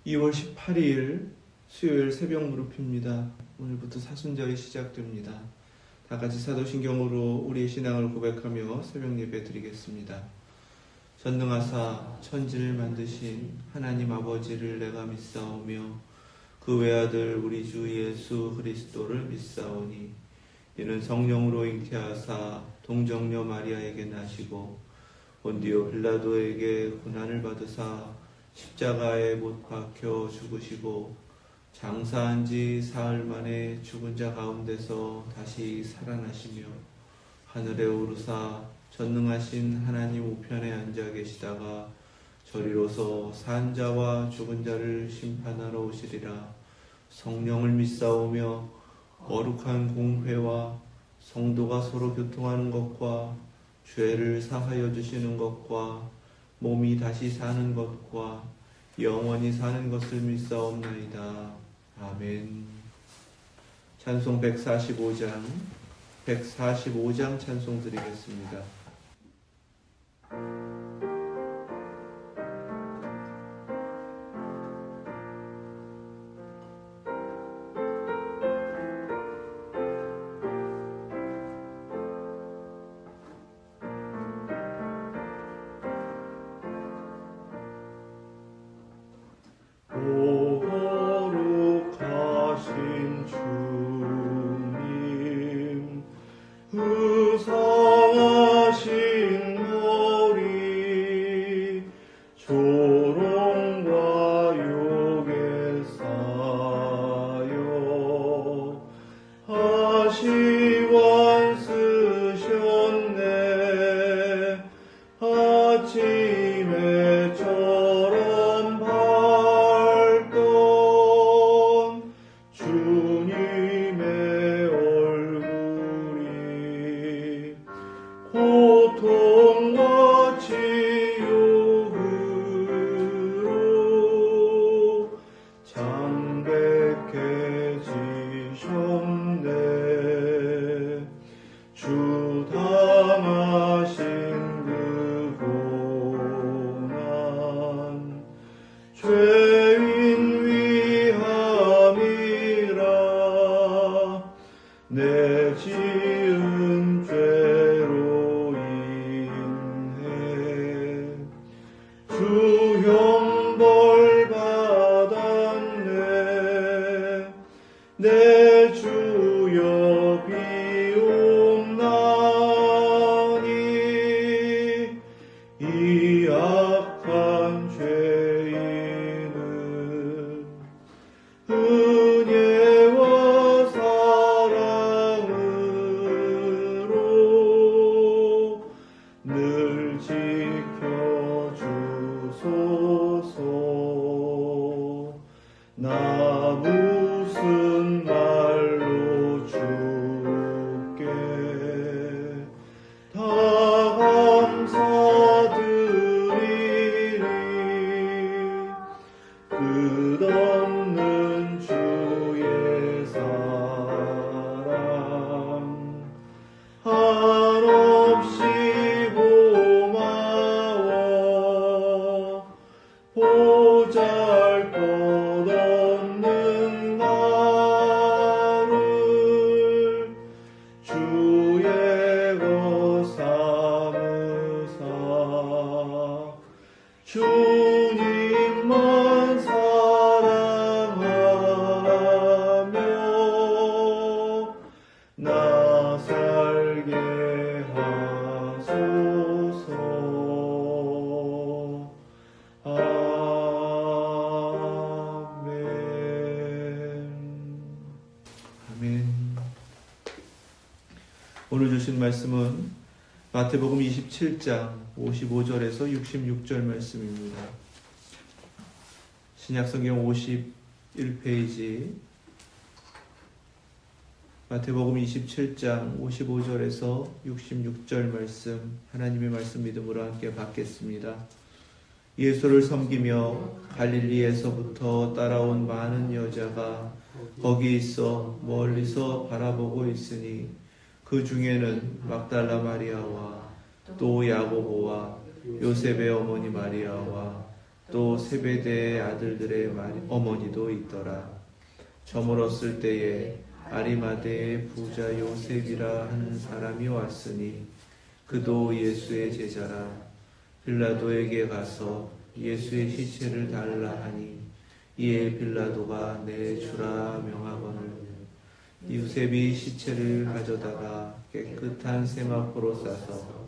2월 18일 수요일 새벽 무릎입니다. 오늘부터 사순절이 시작됩니다. 다 같이 사도신경으로 우리의 신앙을 고백하며 새벽 예배 드리겠습니다. 전능하사 천지를 만드신 하나님 아버지를 내가 믿사오며 그 외아들 우리 주 예수 그리스도를 믿사오니 이는 성령으로 잉태하사 동정녀 마리아에게 나시고 본디오 빌라도에게 고난을 받으사 십자가에 못 박혀 죽으시고 장사한 지 사흘 만에 죽은 자 가운데서 다시 살아나시며 하늘에 오르사 전능하신 하나님 우편에 앉아 계시다가 저리로서 산 자와 죽은 자를 심판하러 오시리라. 성령을 믿사오며 거룩한 공회와 성도가 서로 교통하는 것과 죄를 사하여 주시는 것과 몸이 다시 사는 것과 영원히 사는 것을 믿사옵나이다. 아멘. 찬송 145장 찬송 드리겠습니다. 거룩하신 주님, 의상하신 머리, 조롱과 욕에 쌓여 하시원 쓰셨네. 아침에 처럼 밝던 주님의 얼굴이 고통과 치욕으로 창백해지셨네. 주 당하신 그 고난 죄인 위함이라. 내 지은 죄로 인해 주 형벌 받았네. 내 주여 비옵나니 이 악한 죄인은 은혜와 사랑으로 늘 지켜주소서. 나 무슨 말로 주께 다 감사드리리. 끝없는 주의 사랑 한없이 고마워. 보잘것없는 나를 주의 것 삼으사 주님만 사랑하며 나 살게 하소서. 아멘. 오늘 주신 말씀은 마태복음 27장 55절에서 66절 말씀입니다. 신약성경 51페이지 마태복음 27장 55절에서 66절 말씀, 하나님의 말씀 믿음으로 함께 받겠습니다. 예수를 섬기며 갈릴리에서부터 따라온 많은 여자가 거기 있어 멀리서 바라보고 있으니 그 중에는 막달라 마리아와 또 야고보와 요셉의 어머니 마리아와 또 세베대의 아들들의 어머니도 있더라. 저물었을 때에 아리마대의 부자 요셉이라 하는 사람이 왔으니 그도 예수의 제자라. 빌라도에게 가서 예수의 시체를 달라 하니 이에 빌라도가 내주라 명하거늘 요셉이 시체를 가져다가 깨끗한 세마포로 싸서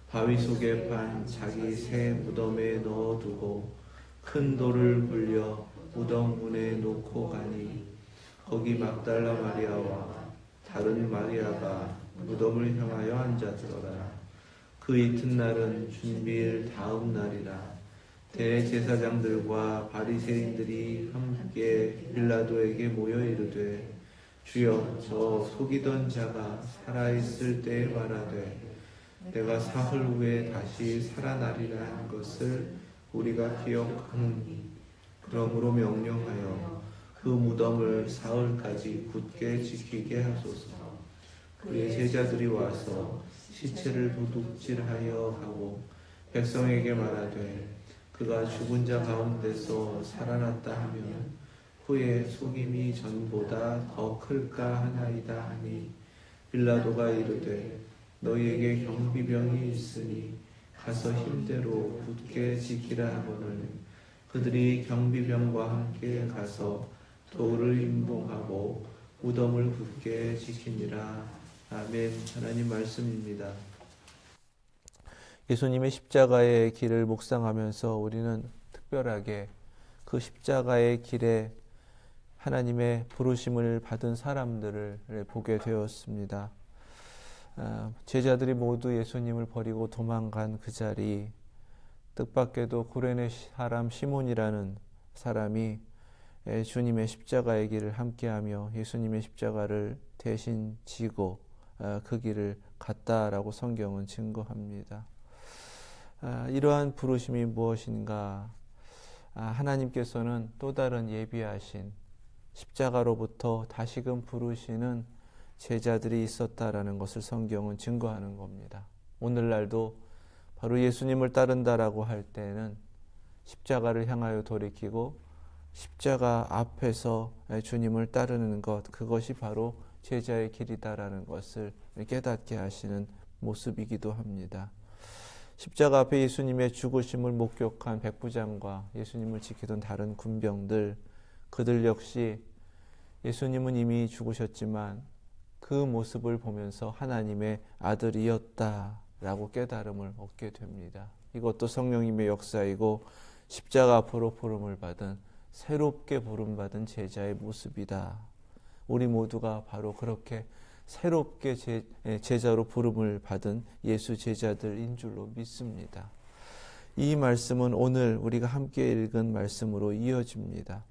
바위 속에 판 자기 새 무덤에 넣어두고 큰 돌을 굴려 무덤 문에 놓고 가니 거기 막달라 마리아와 다른 마리아가 무덤을 향하여 앉았더라. 그 이튿날은 준비일 다음 날이라. 대제사장들과 바리새인들이 함께 빌라도에게 모여 이르되 주여, 저 속이던 자가 살아있을 때에 말하되 내가 사흘 후에 다시 살아나리라 한 것을 우리가 기억하노니 그러므로 명령하여 그 무덤을 사흘까지 굳게 지키게 하소서. 그의 제자들이 와서 시체를 도둑질하여 하고 백성에게 말하되 그가 죽은 자 가운데서 살아났다 하면 그의 속임이 전보다 더 클까 하나이다 하니 빌라도가 이르되 너희에게 경비병이 있으니 가서 힘대로 굳게 지키라 하거늘 그들이 경비병과 함께 가서 돌을 임봉하고 무덤을 굳게 지키니라. 아멘. 하나님 말씀입니다. 예수님의 십자가의 길을 묵상하면서 우리는 특별하게 그 십자가의 길에 하나님의 부르심을 받은 사람들을 보게 되었습니다. 제자들이 모두 예수님을 버리고 도망간 그 자리, 뜻밖에도 구레네 사람 시몬이라는 사람이 주님의 십자가의 길을 함께하며 예수님의 십자가를 대신 지고 그 길을 갔다라고 성경은 증거합니다. 이러한 부르심이 무엇인가? 하나님께서는 또 다른 예비하신 십자가로부터 다시금 부르시는 제자들이 있었다라는 것을 성경은 증거하는 겁니다. 오늘날도 바로 예수님을 따른다라고 할 때는 십자가를 향하여 돌이키고 십자가 앞에서 주님을 따르는 것, 그것이 바로 제자의 길이다라는 것을 깨닫게 하시는 모습이기도 합니다. 십자가 앞에 예수님의 죽으심을 목격한 백부장과 예수님을 지키던 다른 군병들, 그들 역시 예수님은 이미 죽으셨지만 그 모습을 보면서 하나님의 아들이었다라고 깨달음을 얻게 됩니다. 이것도 성령님의 역사이고 십자가 앞으로 부름을 받은, 새롭게 부름받은 제자의 모습이다. 우리 모두가 바로 그렇게 새롭게 제자로 부름을 받은 예수 제자들인 줄로 믿습니다. 이 말씀은 오늘 우리가 함께 읽은 말씀으로 이어집니다.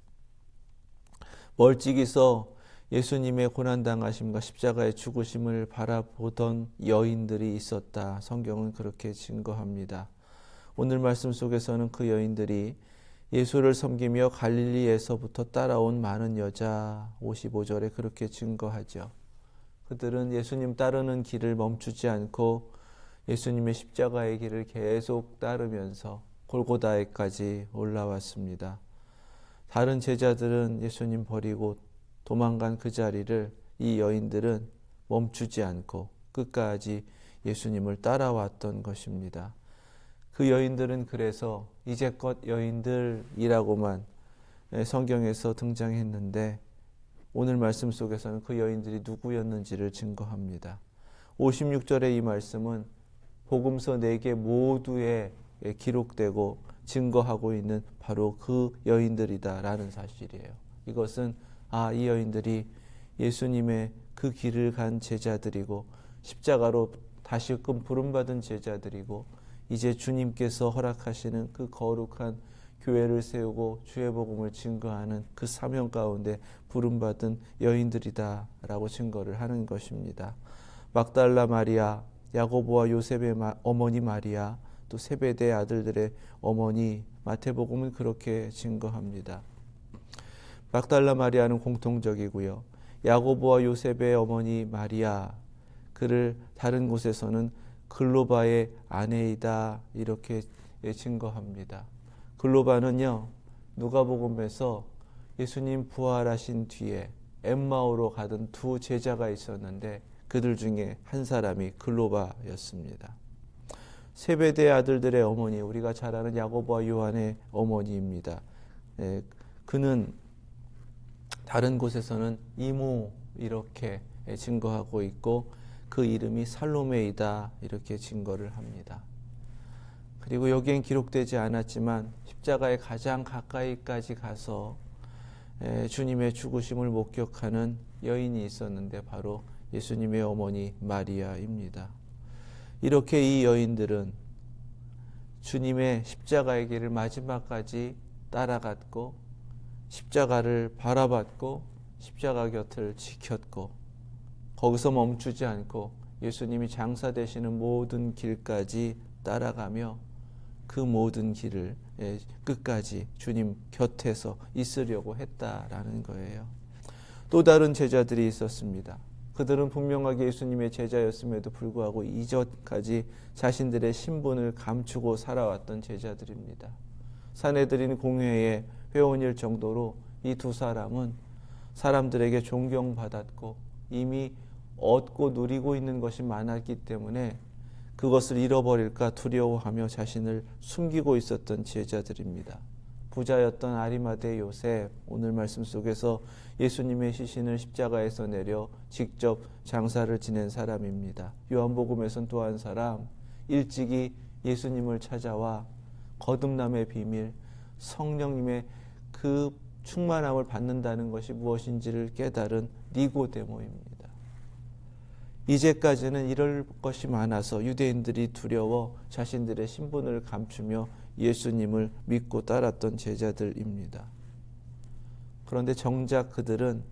멀찍이서 예수님의 고난당하심과 십자가의 죽으심을 바라보던 여인들이 있었다. 성경은 그렇게 증거합니다. 오늘 말씀 속에서는 그 여인들이 예수를 섬기며 갈릴리에서부터 따라온 많은 여자, 55절에 그렇게 증거하죠. 그들은 예수님 따르는 길을 멈추지 않고 예수님의 십자가의 길을 계속 따르면서 골고다에까지 올라왔습니다. 다른 제자들은 예수님 버리고 도망간 그 자리를 이 여인들은 멈추지 않고 끝까지 예수님을 따라왔던 것입니다. 그 여인들은 그래서 이제껏 여인들이라고만 성경에서 등장했는데 오늘 말씀 속에서는 그 여인들이 누구였는지를 증거합니다. 56절의 이 말씀은 복음서 4개 모두에 기록되고 증거하고 있는 바로 그 여인들이다라는 사실이에요. 이것은 이 여인들이 예수님의 그 길을 간 제자들이고 십자가로 다시금 부름받은 제자들이고 이제 주님께서 허락하시는 그 거룩한 교회를 세우고 주의 복음을 증거하는 그 사명 가운데 부름받은 여인들이다라고 증거를 하는 것입니다. 막달라 마리아, 야고보와 요셉의 어머니 마리아, 또 세베대 아들들의 어머니, 마태복음은 그렇게 증거합니다. 막달라 마리아는 공통적이고요. 야고보와 요셉의 어머니 마리아, 그를 다른 곳에서는 글로바의 아내이다 이렇게 증거합니다. 글로바는요, 누가복음에서 예수님 부활하신 뒤에 엠마오로 가던 두 제자가 있었는데 그들 중에 한 사람이 글로바였습니다. 세베대의 아들들의 어머니, 우리가 잘 아는 야고보와 요한의 어머니입니다. 그는 다른 곳에서는 이모 이렇게 증거하고 있고 그 이름이 살로메이다 이렇게 증거를 합니다. 그리고 여기엔 기록되지 않았지만 십자가에 가장 가까이까지 가서 주님의 죽으심을 목격하는 여인이 있었는데 바로 예수님의 어머니 마리아입니다. 이렇게 이 여인들은 주님의 십자가의 길을 마지막까지 따라갔고 십자가를 바라봤고 십자가 곁을 지켰고 거기서 멈추지 않고 예수님이 장사되시는 모든 길까지 따라가며 그 모든 길을 끝까지 주님 곁에서 있으려고 했다라는 거예요. 또 다른 제자들이 있었습니다. 그들은 분명하게 예수님의 제자였음에도 불구하고 이전까지 자신들의 신분을 감추고 살아왔던 제자들입니다. 사내들인 공회의 회원일 정도로 이 두 사람은 사람들에게 존경받았고 이미 얻고 누리고 있는 것이 많았기 때문에 그것을 잃어버릴까 두려워하며 자신을 숨기고 있었던 제자들입니다. 부자였던 아리마대 요셉, 오늘 말씀 속에서 예수님의 시신을 십자가에서 내려 직접 장사를 지낸 사람입니다. 요한복음에서는 또 한 사람, 일찍이 예수님을 찾아와 거듭남의 비밀, 성령님의 그 충만함을 받는다는 것이 무엇인지를 깨달은 니고데모입니다. 이제까지는 이럴 것이 많아서 유대인들이 두려워 자신들의 신분을 감추며 예수님을 믿고 따랐던 제자들입니다. 그런데 정작 그들은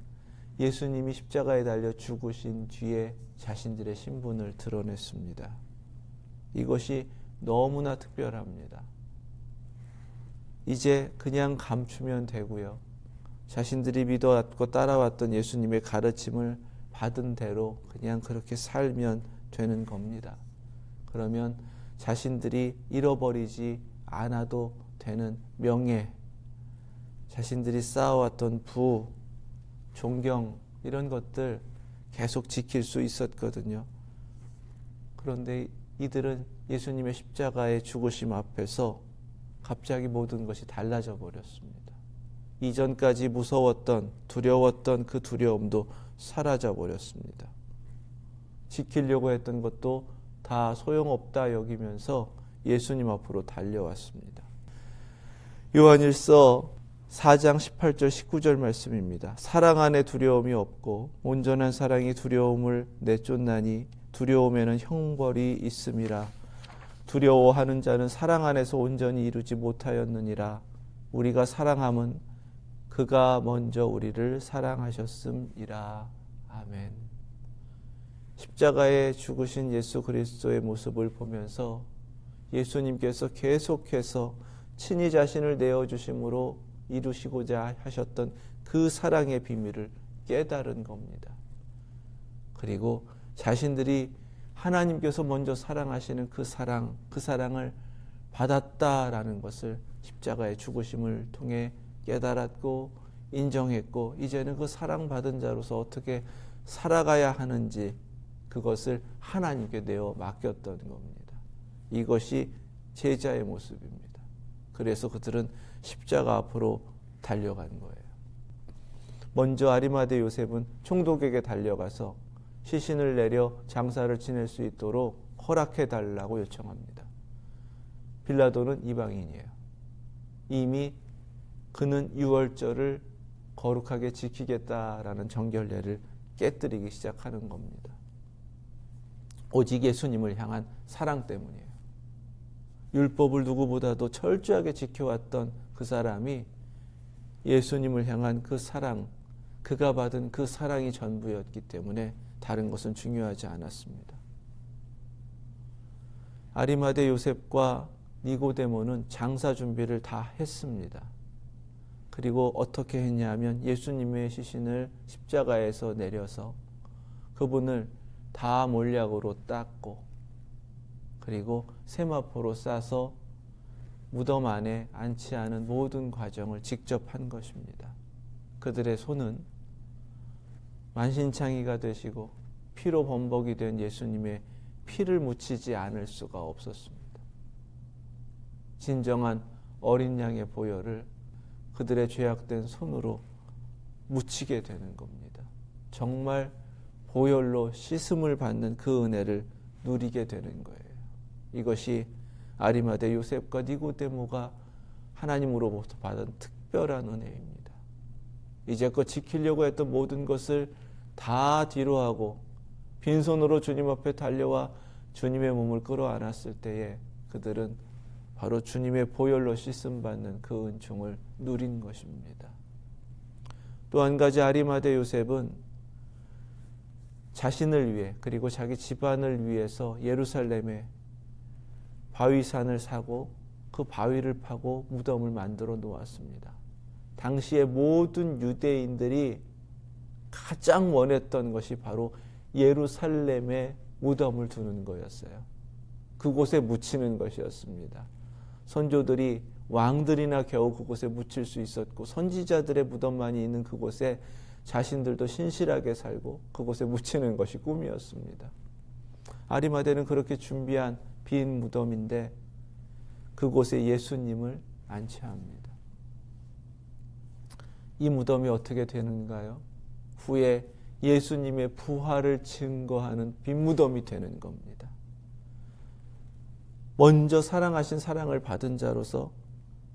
예수님이 십자가에 달려 죽으신 뒤에 자신들의 신분을 드러냈습니다. 이것이 너무나 특별합니다. 이제 그냥 감추면 되고요. 자신들이 믿어왔고 따라왔던 예수님의 가르침을 받은 대로 그냥 그렇게 살면 되는 겁니다. 그러면 자신들이 잃어버리지 않아도 되는 명예, 자신들이 쌓아왔던 부, 존경 이런 것들 계속 지킬 수 있었거든요. 그런데 이들은 예수님의 십자가의 죽으심 앞에서 갑자기 모든 것이 달라져 버렸습니다. 이전까지 무서웠던 두려웠던 그 두려움도 사라져 버렸습니다. 지키려고 했던 것도 다 소용없다 여기면서 예수님 앞으로 달려왔습니다. 요한일서 4장 18절 19절 말씀입니다. 사랑 안에 두려움이 없고 온전한 사랑이 두려움을 내쫓나니 두려움에는 형벌이 있음이라. 두려워하는 자는 사랑 안에서 온전히 이루지 못하였느니라. 우리가 사랑함은 그가 먼저 우리를 사랑하셨음이라. 아멘. 십자가에 죽으신 예수 그리스도의 모습을 보면서 예수님께서 계속해서 친히 자신을 내어주심으로 이루시고자 하셨던 그 사랑의 비밀을 깨달은 겁니다. 그리고 자신들이 하나님께서 먼저 사랑하시는 그 사랑을 받았다라는 것을 십자가의 죽으심을 통해 깨달았고 인정했고 이제는 그 사랑받은 자로서 어떻게 살아가야 하는지 그것을 하나님께 내어 맡겼던 겁니다. 이것이 제자의 모습입니다. 그래서 그들은 십자가 앞으로 달려간 거예요. 먼저 아리마대 요셉은 총독에게 달려가서 시신을 내려 장사를 지낼 수 있도록 허락해 달라고 요청합니다. 빌라도는 이방인이에요. 이미 그는 유월절을 거룩하게 지키겠다라는 정결례를 깨뜨리기 시작하는 겁니다. 오직 예수님을 향한 사랑 때문이에요. 율법을 누구보다도 철저하게 지켜왔던 그 사람이 예수님을 향한 그 사랑, 그가 받은 그 사랑이 전부였기 때문에 다른 것은 중요하지 않았습니다. 아리마대 요셉과 니고데모는 장사 준비를 다 했습니다. 그리고 어떻게 했냐면 예수님의 시신을 십자가에서 내려서 그분을 다 몰약으로 닦고 그리고 세마포로 싸서 무덤 안에 안치하는 모든 과정을 직접 한 것입니다. 그들의 손은 만신창이가 되시고 피로 범벅이 된 예수님의 피를 묻히지 않을 수가 없었습니다. 진정한 어린 양의 보혈을 그들의 죄악된 손으로 묻히게 되는 겁니다. 정말 보혈로 씻음을 받는 그 은혜를 누리게 되는 거예요. 이것이 아리마대 요셉과 니고데모가 하나님으로부터 받은 특별한 은혜입니다. 이제껏 지키려고 했던 모든 것을 다 뒤로하고 빈손으로 주님 앞에 달려와 주님의 몸을 끌어안았을 때에 그들은 바로 주님의 보혈로 씻음받는 그 은총을 누린 것입니다. 또 한 가지 아리마대 요셉은 자신을 위해 그리고 자기 집안을 위해서 예루살렘에 바위산을 사고 그 바위를 파고 무덤을 만들어 놓았습니다. 당시의 모든 유대인들이 가장 원했던 것이 바로 예루살렘에 무덤을 두는 거였어요. 그곳에 묻히는 것이었습니다. 선조들이 왕들이나 겨우 그곳에 묻힐 수 있었고 선지자들의 무덤만이 있는 그곳에 자신들도 신실하게 살고 그곳에 묻히는 것이 꿈이었습니다. 아리마대는 그렇게 준비한 빈 무덤인데 그곳에 예수님을 안치합니다. 이 무덤이 어떻게 되는가요? 후에 예수님의 부활을 증거하는 빈 무덤이 되는 겁니다. 먼저 사랑하신 사랑을 받은 자로서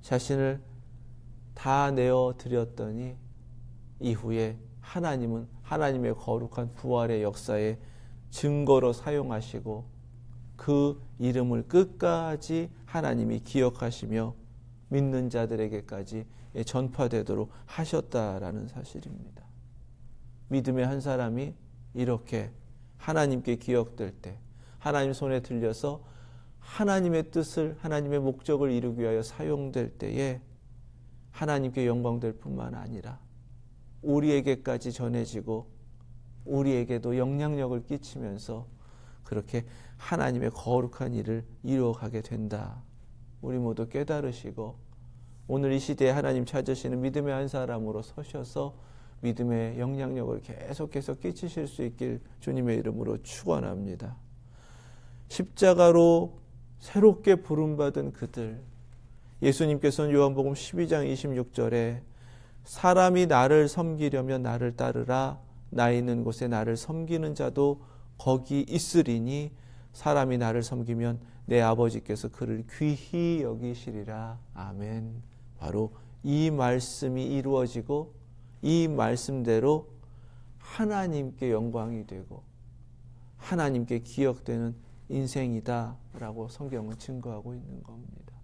자신을 다 내어 드렸더니 이후에 하나님은 하나님의 거룩한 부활의 역사의 증거로 사용하시고 그 이름을 끝까지 하나님이 기억하시며 믿는 자들에게까지 전파되도록 하셨다라는 사실입니다. 믿음의 한 사람이 이렇게 하나님께 기억될 때 하나님 손에 들려서 하나님의 뜻을 하나님의 목적을 이루기 위하여 사용될 때에 하나님께 영광될 뿐만 아니라 우리에게까지 전해지고 우리에게도 영향력을 끼치면서 그렇게 하나님의 거룩한 일을 이루어가게 된다. 우리 모두 깨달으시고 오늘 이 시대에 하나님 찾으시는 믿음의 한 사람으로 서셔서 믿음의 영향력을 계속해서 끼치실 수 있길 주님의 이름으로 축원합니다. 십자가로 새롭게 부름받은 그들, 예수님께서는 요한복음 12장 26절에 사람이 나를 섬기려면 나를 따르라. 나 있는 곳에 나를 섬기는 자도 거기 있으리니 사람이 나를 섬기면 내 아버지께서 그를 귀히 여기시리라. 아멘. 바로 이 말씀이 이루어지고 이 말씀대로 하나님께 영광이 되고 하나님께 기억되는 인생이다라고 성경은 증거하고 있는 겁니다.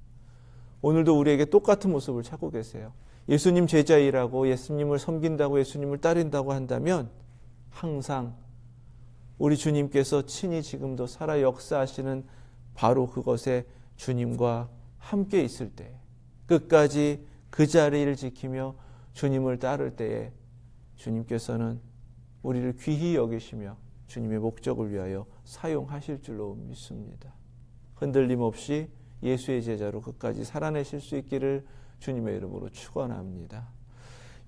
오늘도 우리에게 똑같은 모습을 찾고 계세요. 예수님 제자이라고 예수님을 섬긴다고 예수님을 따른다고 한다면 항상 우리 주님께서 친히 지금도 살아 역사하시는 바로 그것에 주님과 함께 있을 때 끝까지 그 자리를 지키며 주님을 따를 때에 주님께서는 우리를 귀히 여기시며 주님의 목적을 위하여 사용하실 줄로 믿습니다. 흔들림 없이 예수의 제자로 끝까지 살아내실 수 있기를 주님의 이름으로 축원합니다.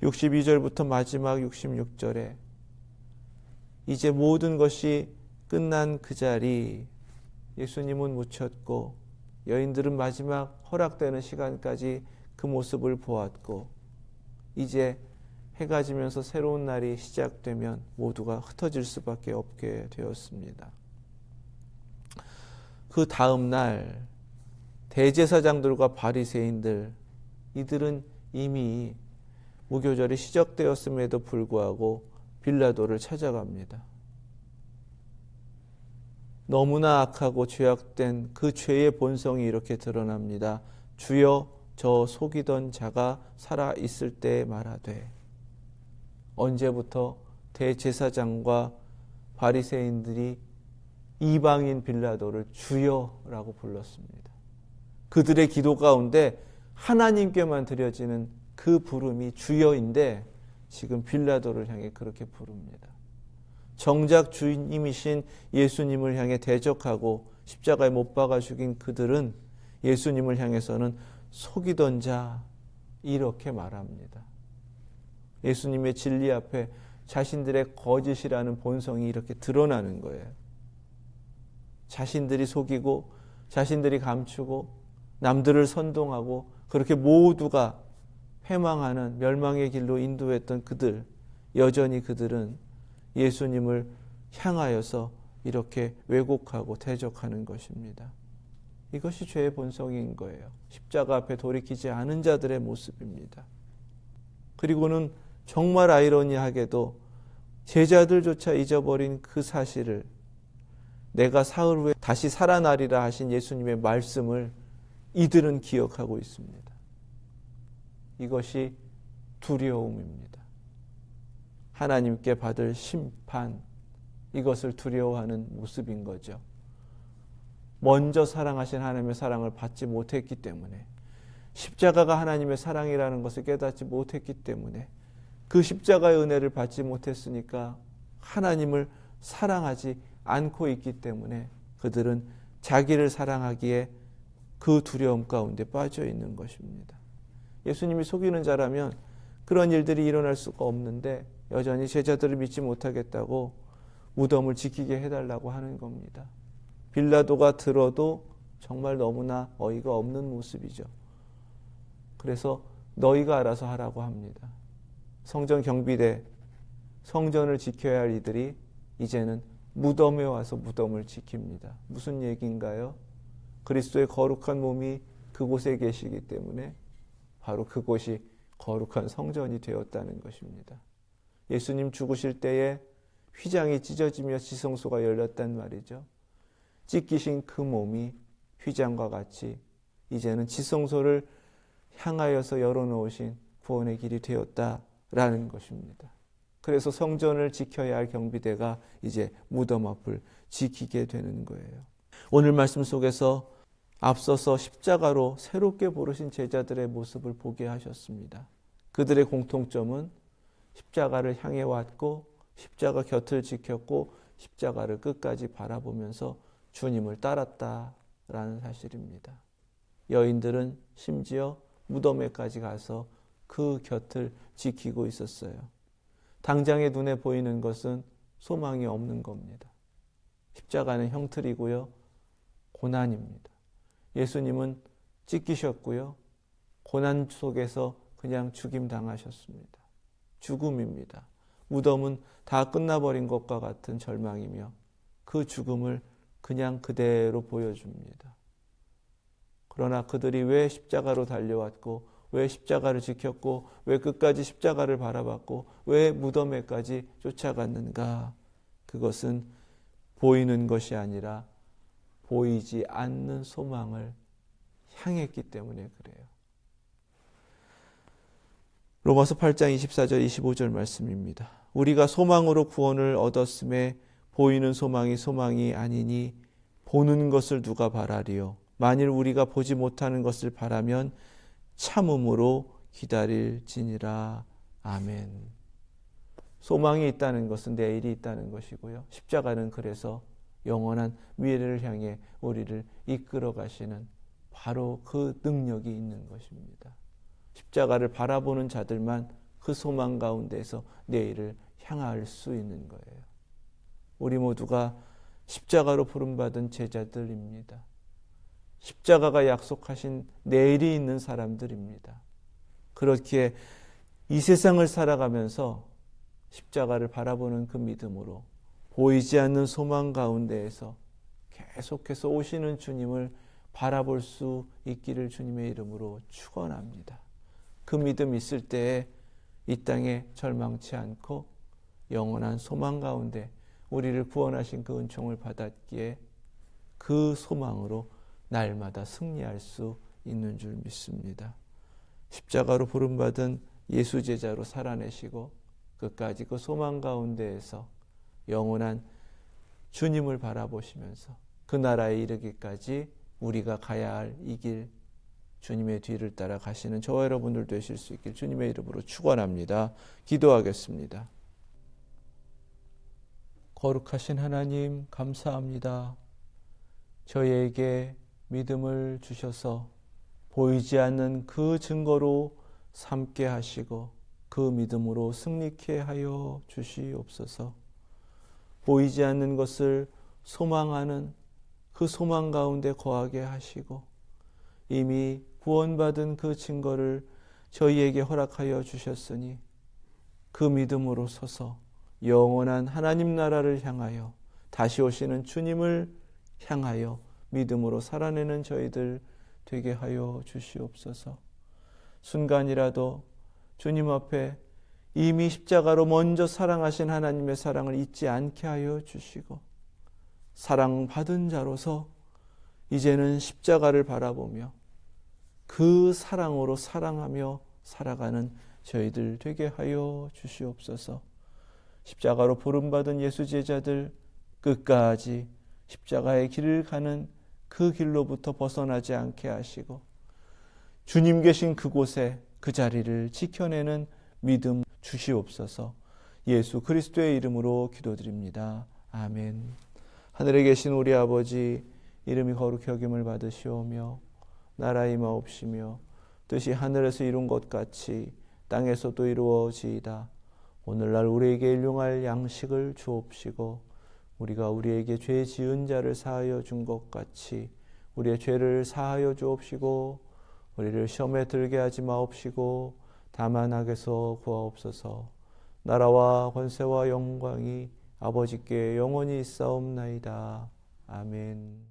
62절부터 마지막 66절에 이제 모든 것이 끝난 그 자리 예수님은 묻혔고 여인들은 마지막 허락되는 시간까지 그 모습을 보았고 이제 해가 지면서 새로운 날이 시작되면 모두가 흩어질 수밖에 없게 되었습니다. 그 다음 날 대제사장들과 바리새인들 이들은 이미 무교절이 시작되었음에도 불구하고 빌라도를 찾아갑니다. 너무나 악하고 죄악된 그 죄의 본성이 이렇게 드러납니다. 주여 저 속이던 자가 살아있을 때 말하되. 언제부터 대제사장과 바리새인들이 이방인 빌라도를 주여라고 불렀습니다. 그들의 기도 가운데 하나님께만 드려지는 그 부름이 주여인데 지금 빌라도를 향해 그렇게 부릅니다. 정작 주님이신 예수님을 향해 대적하고 십자가에 못 박아 죽인 그들은 예수님을 향해서는 속이던 자, 이렇게 말합니다. 예수님의 진리 앞에 자신들의 거짓이라는 본성이 이렇게 드러나는 거예요. 자신들이 속이고 자신들이 감추고 남들을 선동하고 그렇게 모두가 패망하는 멸망의 길로 인도했던 그들, 여전히 그들은 예수님을 향하여서 이렇게 왜곡하고 대적하는 것입니다. 이것이 죄의 본성인 거예요. 십자가 앞에 돌이키지 않은 자들의 모습입니다. 그리고는 정말 아이러니하게도 제자들조차 잊어버린 그 사실을, 내가 사흘 후에 다시 살아나리라 하신 예수님의 말씀을 이들은 기억하고 있습니다. 이것이 두려움입니다. 하나님께 받을 심판, 이것을 두려워하는 모습인 거죠. 먼저 사랑하신 하나님의 사랑을 받지 못했기 때문에, 십자가가 하나님의 사랑이라는 것을 깨닫지 못했기 때문에, 그 십자가의 은혜를 받지 못했으니까 하나님을 사랑하지 않고 있기 때문에 그들은 자기를 사랑하기에 그 두려움 가운데 빠져 있는 것입니다. 예수님이 속이는 자라면 그런 일들이 일어날 수가 없는데 여전히 제자들을 믿지 못하겠다고 무덤을 지키게 해달라고 하는 겁니다. 빌라도가 들어도 정말 너무나 어이가 없는 모습이죠. 그래서 너희가 알아서 하라고 합니다. 성전 경비대, 성전을 지켜야 할 이들이 이제는 무덤에 와서 무덤을 지킵니다. 무슨 얘기인가요? 그리스도의 거룩한 몸이 그곳에 계시기 때문에 바로 그곳이 거룩한 성전이 되었다는 것입니다. 예수님 죽으실 때에 휘장이 찢어지며 지성소가 열렸단 말이죠. 찢기신 그 몸이 휘장과 같이 이제는 지성소를 향하여서 열어놓으신 구원의 길이 되었다라는 것입니다. 그래서 성전을 지켜야 할 경비대가 이제 무덤 앞을 지키게 되는 거예요. 오늘 말씀 속에서 앞서서 십자가로 새롭게 부르신 제자들의 모습을 보게 하셨습니다. 그들의 공통점은 십자가를 향해 왔고 십자가 곁을 지켰고 십자가를 끝까지 바라보면서 주님을 따랐다라는 사실입니다. 여인들은 심지어 무덤에까지 가서 그 곁을 지키고 있었어요. 당장의 눈에 보이는 것은 소망이 없는 겁니다. 십자가는 형틀이고요, 고난입니다. 예수님은 찢기셨고요, 고난 속에서 그냥 죽임 당하셨습니다. 죽음입니다. 무덤은 다 끝나버린 것과 같은 절망이며 그 죽음을 그냥 그대로 보여줍니다. 그러나 그들이 왜 십자가로 달려왔고 왜 십자가를 지켰고 왜 끝까지 십자가를 바라봤고 왜 무덤에까지 쫓아갔는가? 그것은 보이는 것이 아니라 보이지 않는 소망을 향했기 때문에 그래요. 로마서 8장 24절 25절 말씀입니다. 우리가 소망으로 구원을 얻었음에 보이는 소망이 소망이 아니니 보는 것을 누가 바라리요. 만일 우리가 보지 못하는 것을 바라면 참음으로 기다릴지니라. 아멘. 소망이 있다는 것은 내일이 있다는 것이고요. 십자가는 그래서 영원한 미래를 향해 우리를 이끌어 가시는 바로 그 능력이 있는 것입니다. 십자가를 바라보는 자들만 그 소망 가운데서 내일을 향할 수 있는 거예요. 우리 모두가 십자가로 부름받은 제자들입니다. 십자가가 약속하신 내일이 있는 사람들입니다. 그렇기에 이 세상을 살아가면서 십자가를 바라보는 그 믿음으로 보이지 않는 소망 가운데에서 계속해서 오시는 주님을 바라볼 수 있기를 주님의 이름으로 축원합니다. 그 믿음 있을 때에 이 땅에 절망치 않고 영원한 소망 가운데 우리를 구원하신 그 은총을 받았기에 그 소망으로 날마다 승리할 수 있는 줄 믿습니다. 십자가로 부름받은 예수 제자로 살아내시고 끝까지 그 소망 가운데에서 영원한 주님을 바라보시면서 그 나라에 이르기까지 우리가 가야 할 이 길, 주님의 뒤를 따라 가시는 저와 여러분들 되실 수 있길 주님의 이름으로 축원합니다. 기도하겠습니다. 거룩하신 하나님 감사합니다. 저희에게 믿음을 주셔서 보이지 않는 그 증거로 삼게 하시고 그 믿음으로 승리케 하여 주시옵소서. 보이지 않는 것을 소망하는 그 소망 가운데 거하게 하시고 이미 구원받은 그 증거를 저희에게 허락하여 주셨으니 그 믿음으로 서서 영원한 하나님 나라를 향하여 다시 오시는 주님을 향하여 믿음으로 살아내는 저희들 되게 하여 주시옵소서. 순간이라도 주님 앞에 이미 십자가로 먼저 사랑하신 하나님의 사랑을 잊지 않게 하여 주시고 사랑받은 자로서 이제는 십자가를 바라보며 그 사랑으로 사랑하며 살아가는 저희들 되게 하여 주시옵소서. 십자가로 부름받은 예수 제자들 끝까지 십자가의 길을 가는 그 길로부터 벗어나지 않게 하시고 주님 계신 그곳에 그 자리를 지켜내는 믿음 주시옵소서. 예수 그리스도의 이름으로 기도드립니다. 아멘. 하늘에 계신 우리 아버지, 이름이 거룩히 여김을 받으시오며 나라 임하옵시며 뜻이 하늘에서 이룬 것 같이 땅에서도 이루어지이다. 오늘날 우리에게 일용할 양식을 주옵시고 우리가 우리에게 죄 지은 자를 사하여 준 것 같이 우리의 죄를 사하여 주옵시고 우리를 시험에 들게 하지 마옵시고 다만 악에서 구하옵소서. 나라와 권세와 영광이 아버지께 영원히 있사옵나이다. 아멘.